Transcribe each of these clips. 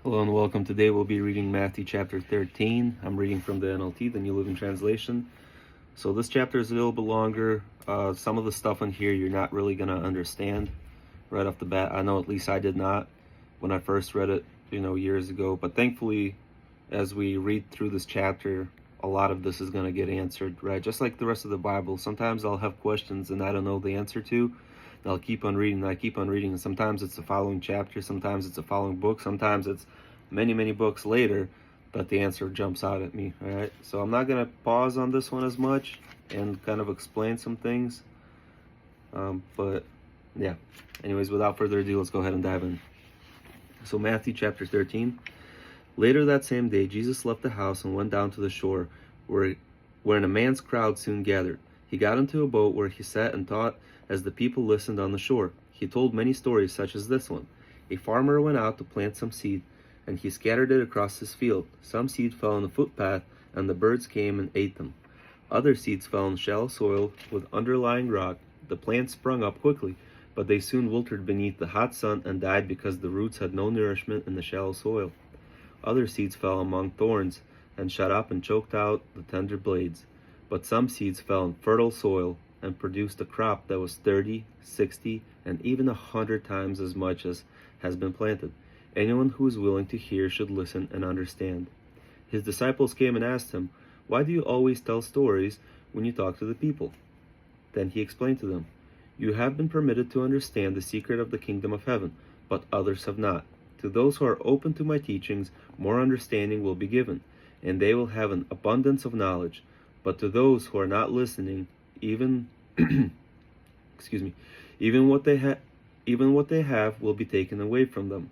Hello and welcome. Today we'll be reading Matthew chapter 13. I'm reading from the NLT, the New Living Translation. So this chapter is a little bit longer. Some of the stuff in here you're not really going to understand right off the bat. I know at least I did not when I first read it, years ago. But thankfully, as we read through this chapter, a lot of this is going to get answered, right? Just like the rest of the Bible. Sometimes I'll have questions and I don't know the answer to. I'll keep on reading, and I keep on reading, and sometimes it's the following chapter, sometimes it's the following book, sometimes it's many books later that the answer jumps out at me. All right, so I'm not going to pause on this one as much and kind of explain some things, but yeah, anyways, without further ado, let's go ahead and dive in. So Matthew chapter 13. Later that same day, Jesus left the house and went down to the shore, where an immense crowd soon gathered. He got into a boat where he sat and taught as the people listened on the shore. He told many stories such as this one. A farmer went out to plant some seed, and he scattered it across his field. Some seed fell on the footpath, and the birds came and ate them. Other seeds fell in shallow soil with underlying rock. The plants sprung up quickly, but they soon wilted beneath the hot sun and died because the roots had no nourishment in the shallow soil. Other seeds fell among thorns and shut up and choked out the tender blades. But some seeds fell in fertile soil and produced a crop that was 30, 60, and even 100 times as much as has been planted. Anyone who is willing to hear should listen and understand. His disciples came and asked him, "Why do you always tell stories when you talk to the people?" Then he explained to them, "You have been permitted to understand the secret of the kingdom of heaven, but others have not. To those who are open to my teachings, more understanding will be given, and they will have an abundance of knowledge. But to those who are not listening, even even what they have will be taken away from them.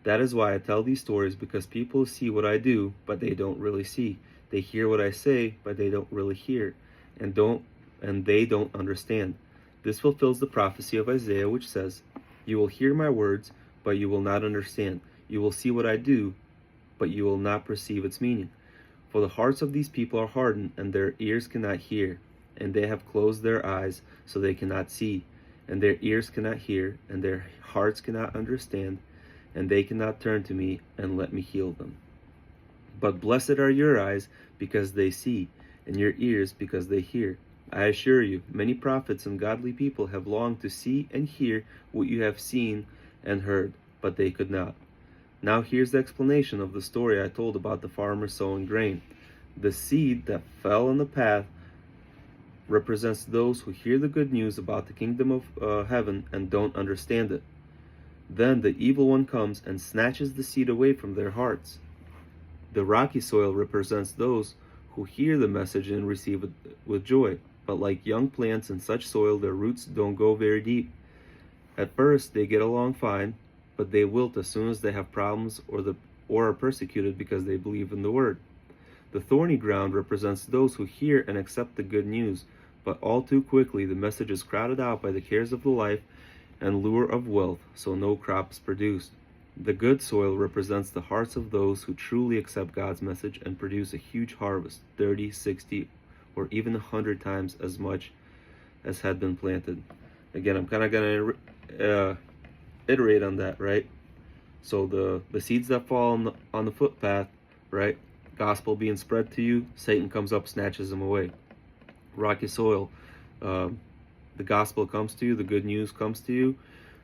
That is why I tell these stories, because people see what I do, but they don't really see. They hear what I say, but they don't really hear, and they don't understand. This fulfills the prophecy of Isaiah, which says, 'You will hear my words, but you will not understand. You will see what I do, but you will not perceive its meaning. For the hearts of these people are hardened, and their ears cannot hear, and they have closed their eyes, so they cannot see, and their ears cannot hear, and their hearts cannot understand, and they cannot turn to me and let me heal them. But blessed are your eyes, because they see, and your ears, because they hear. I assure you, many prophets and godly people have longed to see and hear what you have seen and heard, but they could not.' Now here's the explanation of the story I told about the farmer sowing grain. The seed that fell on the path represents those who hear the good news about the kingdom of heaven and don't understand it. Then the evil one comes and snatches the seed away from their hearts. The rocky soil represents those who hear the message and receive it with joy, but like young plants in such soil, their roots don't go very deep. At first they get along fine, but they wilt as soon as they have problems or are persecuted because they believe in the word. The thorny ground represents those who hear and accept the good news, but all too quickly the message is crowded out by the cares of the life and lure of wealth, so no crop is produced. The good soil represents the hearts of those who truly accept God's message and produce a huge harvest, 30, 60, or even 100 times as much as had been planted." Again, I'm kind of going to iterate on that, right? So the seeds that fall on the footpath, right? Gospel being spread to you, Satan comes up, snatches them away. Rocky soil, the gospel comes to you, the good news comes to you,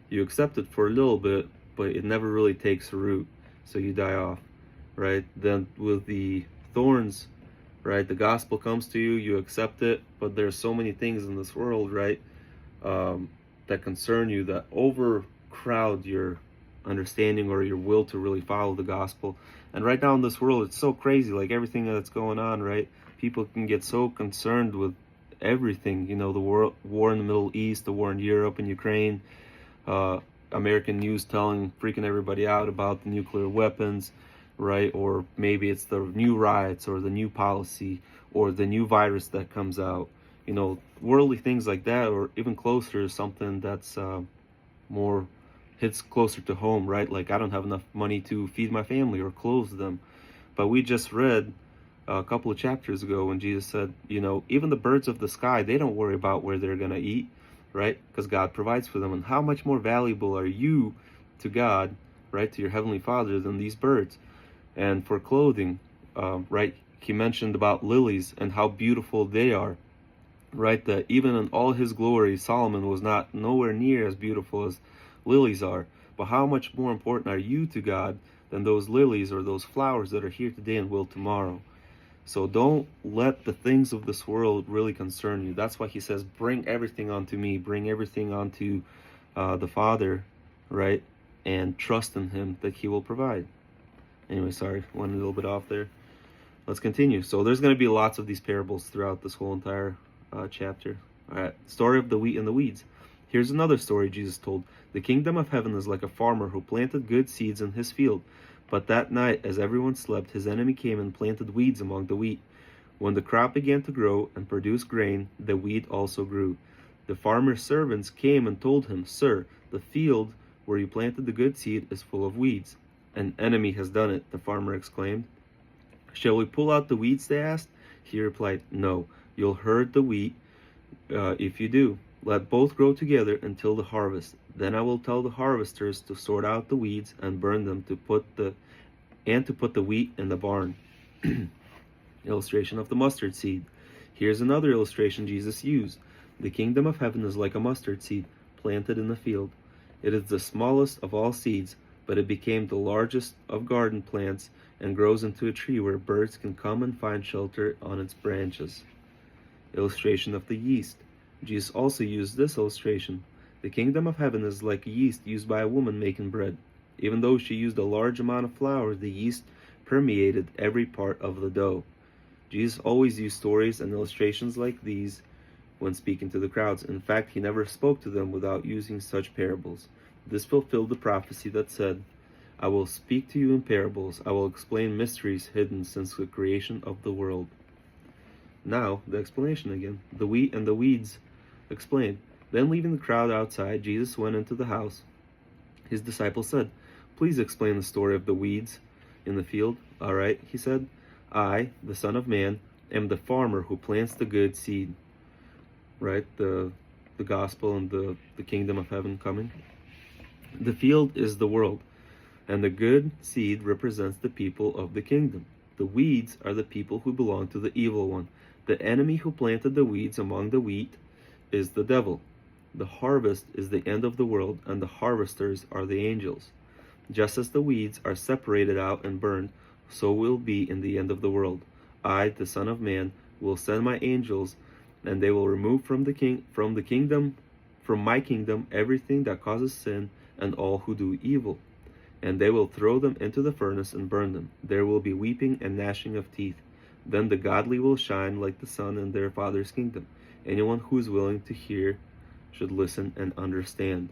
you accept it for a little bit, but it never really takes root, so you die off, right? Then with the thorns, right, the gospel comes to you, you accept it, but there's so many things in this world, right, that concern you, that overcrowd your understanding or your will to really follow the gospel. And right now in this world, it's so crazy, like everything that's going on, right? People can get so concerned with everything, the war in the Middle East, the war in Europe and Ukraine, American news freaking everybody out about the nuclear weapons, right? Or maybe it's the new riots or the new policy or the new virus that comes out. Worldly things like that, or even closer is something that's more hits closer to home, right? Like, I don't have enough money to feed my family or clothe them. But we just read a couple of chapters ago when Jesus said, even the birds of the sky, they don't worry about where they're going to eat, right? Because God provides for them. And how much more valuable are you to God, right, to your Heavenly Father than these birds. And for clothing, right, he mentioned about lilies and how beautiful they are, right, that even in all his glory, Solomon was not nowhere near as beautiful as lilies are. But how much more important are you to God than those lilies or those flowers that are here today and will tomorrow? So don't let the things of this world really concern you. That's why he says, bring everything onto me, bring everything onto the Father, right? And trust in him that he will provide. Anyway, sorry, went a little bit off there. Let's continue. So there's going to be lots of these parables throughout this whole entire chapter. All right, story of the wheat and the weeds. Here's another story Jesus told. The kingdom of heaven is like a farmer who planted good seeds in his field. But that night, as everyone slept, his enemy came and planted weeds among the wheat. When the crop began to grow and produce grain, the wheat also grew. The farmer's servants came and told him, "Sir, the field where you planted the good seed is full of weeds." "An enemy has done it," the farmer exclaimed. "Shall we pull out the weeds?" they asked. He replied, "No, you'll herd the wheat if you do. Let both grow together until the harvest. Then I will tell the harvesters to sort out the weeds and burn them to put the wheat in the barn." Illustration of the mustard seed. Here's another illustration Jesus used. The kingdom of heaven is like a mustard seed planted in the field. It is the smallest of all seeds, but it became the largest of garden plants and grows into a tree where birds can come and find shelter on its branches. Illustration of the yeast. Jesus also used this illustration. The kingdom of heaven is like yeast used by a woman making bread. Even though she used a large amount of flour, the yeast permeated every part of the dough. Jesus always used stories and illustrations like these when speaking to the crowds. In fact, he never spoke to them without using such parables. This fulfilled the prophecy that said, "I will speak to you in parables. I will explain mysteries hidden since the creation of the world." Now, the explanation again. The wheat and the weeds explained. Then, leaving the crowd outside, Jesus went into the house. His disciples said, "Please explain the story of the weeds in the field." "All right," he said. "I, the Son of Man, am the farmer who plants the good seed." Right? The gospel and the kingdom of heaven coming. The field is the world, and the good seed represents the people of the kingdom. The weeds are the people who belong to the evil one. The enemy who planted the weeds among the wheat is the devil. The harvest is the end of the world, and the harvesters are the angels. Just as the weeds are separated out and burned, so will be in the end of the world. I, the Son of Man, will send my angels, and they will remove from my kingdom everything that causes sin and all who do evil. And they will throw them into the furnace and burn them. There will be weeping and gnashing of teeth. Then the godly will shine like the sun in their Father's kingdom. Anyone who is willing to hear should listen and understand.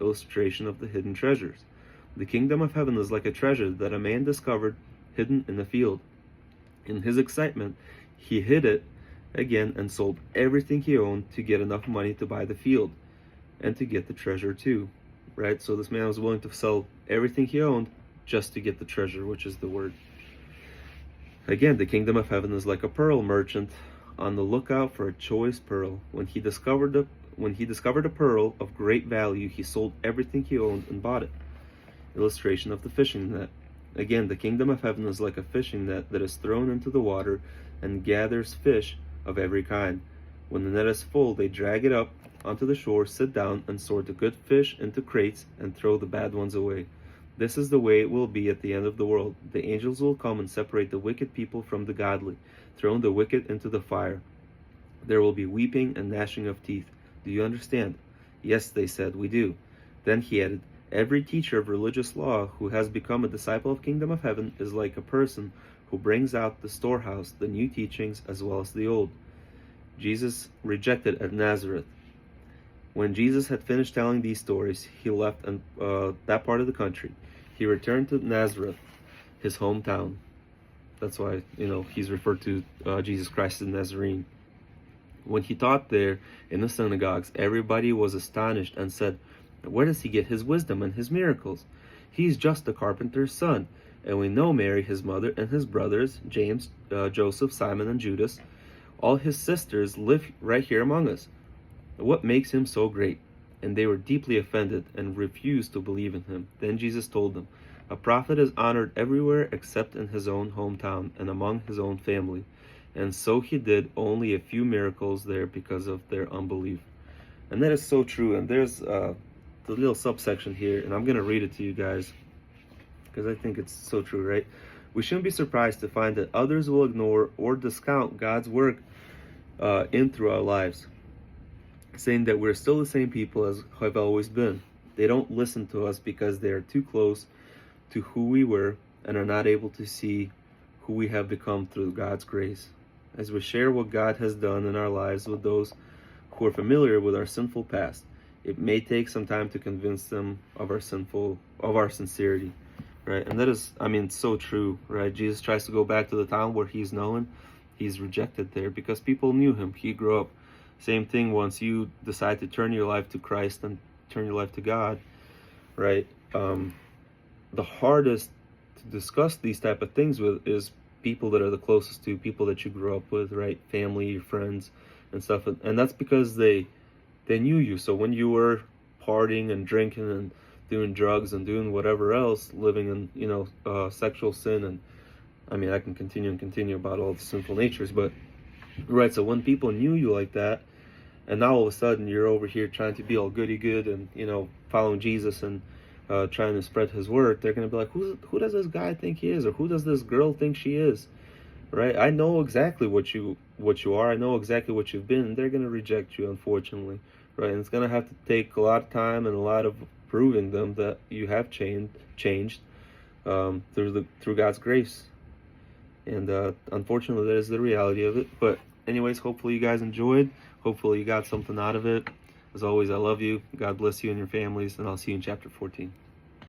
Illustration of the hidden treasures. The kingdom of heaven is like a treasure that a man discovered hidden in a field. In his excitement, he hid it again and sold everything he owned to get enough money to buy the field and to get the treasure too. Right? So this man was willing to sell everything he owned just to get the treasure, which is the word. Again, the kingdom of heaven is like a pearl merchant on the lookout for a choice pearl. When he discovered a pearl of great value, he sold everything he owned and bought it. Illustration of the fishing net. Again, the kingdom of heaven is like a fishing net that is thrown into the water and gathers fish of every kind. When the net is full, they drag it up onto the shore, sit down, and sort the good fish into crates and throw the bad ones away. This is the way it will be at the end of the world. The angels will come and separate the wicked people from the godly, throwing the wicked into the fire. There will be weeping and gnashing of teeth. Do you understand? Yes, they said, we do. Then he added, every teacher of religious law who has become a disciple of kingdom of heaven is like a person who brings out the storehouse, the new teachings as well as the old. Jesus rejected at Nazareth. When Jesus had finished telling these stories, he left that part of the country. He returned to Nazareth, his hometown. That's why, he's referred to Jesus Christ as Nazarene. When he taught there in the synagogues, everybody was astonished and said, where does he get his wisdom and his miracles? He's just a carpenter's son, and we know Mary, his mother, and his brothers, James, Joseph, Simon, and Judas. All his sisters live right here among us. What makes him so great? And they were deeply offended and refused to believe in him. Then Jesus told them, "A prophet is honored everywhere except in his own hometown and among his own family." And so he did only a few miracles there because of their unbelief. And that is so true. And there's the little subsection here, and I'm going to read it to you guys because I think it's so true, right? We shouldn't be surprised to find that others will ignore or discount God's work in through our lives, saying that we're still the same people as have always been. They don't listen to us because they are too close to who we were and are not able to see who we have become through God's grace. As we share what God has done in our lives with those who are familiar with our sinful past, it may take some time to convince them of our sincerity, right? And that is, so true, right? Jesus tries to go back to the town where he's known. He's rejected there because people knew him. He grew up. Same thing once you decide to turn your life to Christ and turn your life to God, right? The hardest to discuss these type of things with is people that are the closest to, people that you grew up with, right? Family, your friends, and stuff. And that's because they knew you. So when you were partying and drinking and doing drugs and doing whatever else, living in sexual sin, and I can continue about all the sinful natures, but right. So when people knew you like that, and now all of a sudden you're over here trying to be all goody good and following Jesus and trying to spread his word, they're gonna be like, who does this guy think he is, or who does this girl think she is, right? I know exactly what you are. I know exactly what you've been, and they're gonna reject you, unfortunately, right? And it's gonna have to take a lot of time and a lot of proving them that you have changed through God's grace. And unfortunately, that is the reality of it. But anyways, hopefully you guys enjoyed. Hopefully you got something out of it. As always, I love you. God bless you and your families, and I'll see you in chapter 14.